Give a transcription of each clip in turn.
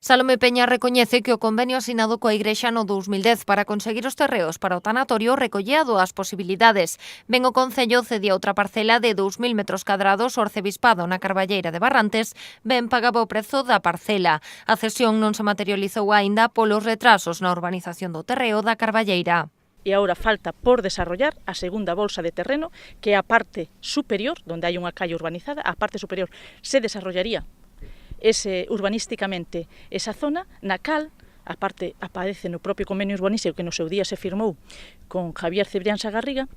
Salome Peña recoñece que o convenio asinado coa Igrexa no 2010 para conseguir os terreos para o tanatorio recollía as posibilidades. Ben o Concello cedía outra parcela de 2.000 metros cadrados ao Arcebispado na Carballeira de Barrantes, ben pagaba o prezo da parcela. A cesión non se materializou aínda polos retrasos na urbanización do terreo da Carballeira. E agora falta por desarrollar a segunda bolsa de terreno, que é a parte superior, onde hai unha calle urbanizada, a parte superior se desarrollaría urbanísticamente esa zona, na cal, a parte aparece no propio convenio urbanístico que no seu día se firmou con Javier Cebrián Sagarriga,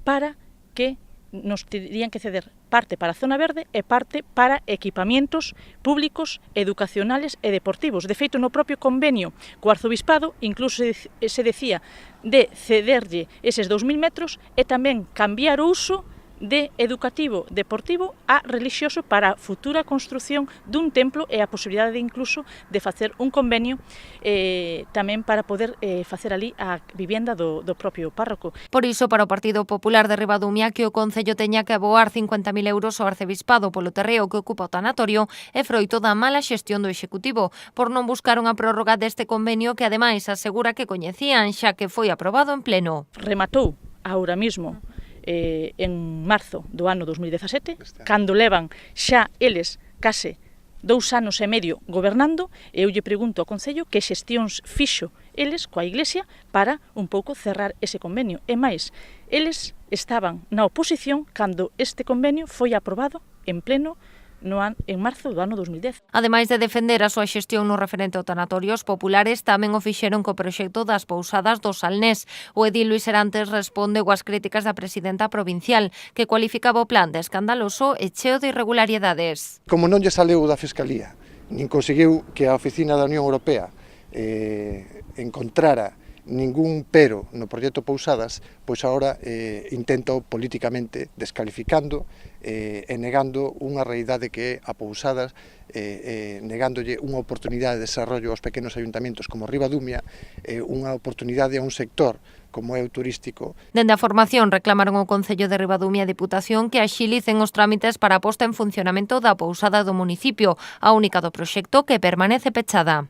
para que nos terían que ceder parte para a zona verde e parte para equipamientos públicos, educacionales e deportivos. De feito, no propio convenio co Arzobispado incluso se decía de cederlle eses 2.000 metros e tamén cambiar o uso de educativo deportivo a relixioso para a futura construción dun templo e a posibilidade de incluso de facer un convenio tamén para poder facer ali a vivienda do propio párroco. Por iso, para o Partido Popular de Ribadumia, que o Concello teña que aboar 50.000 euros ao Arcebispado polo terreo que ocupa o tanatorio é froito da mala xestión do Executivo, por non buscar unha prórroga deste convenio que ademais asegura que coñecían xa que foi aprobado en pleno. Rematou agora mismo en marzo do ano 2017, cando levan xa eles case 2 anos e medio gobernando, e eu lle pregunto ao Concello que xestións fixo eles coa Iglesia para un pouco cerrar ese convenio. E máis, eles estaban na oposición cando este convenio foi aprobado en pleno en marzo do ano 2010. Ademais de defender a súa xestión no referente ao tanatorio, os populares tamén o fixeron co proxecto das pousadas do Salnés. O edil Luis Serantes responde coas críticas da presidenta provincial, que cualificaba o plan de escandaloso e cheo de irregularidades. Como non lle saleu da Fiscalía, nin conseguiu que a Oficina da Unión Europea encontrara ningún pero no proxecto Pousadas, pois agora intento políticamente descalificando e negando unha realidade que é a Pousadas, negándolle unha oportunidade de desarrollo aos pequenos ayuntamentos como Ribadumia, unha oportunidade a un sector como é o turístico. Dende a formación reclamaron ao Concello de Ribadumia e Diputación que axilicen os trámites para a posta en funcionamento da pousada do municipio, a única do proxecto que permanece pechada.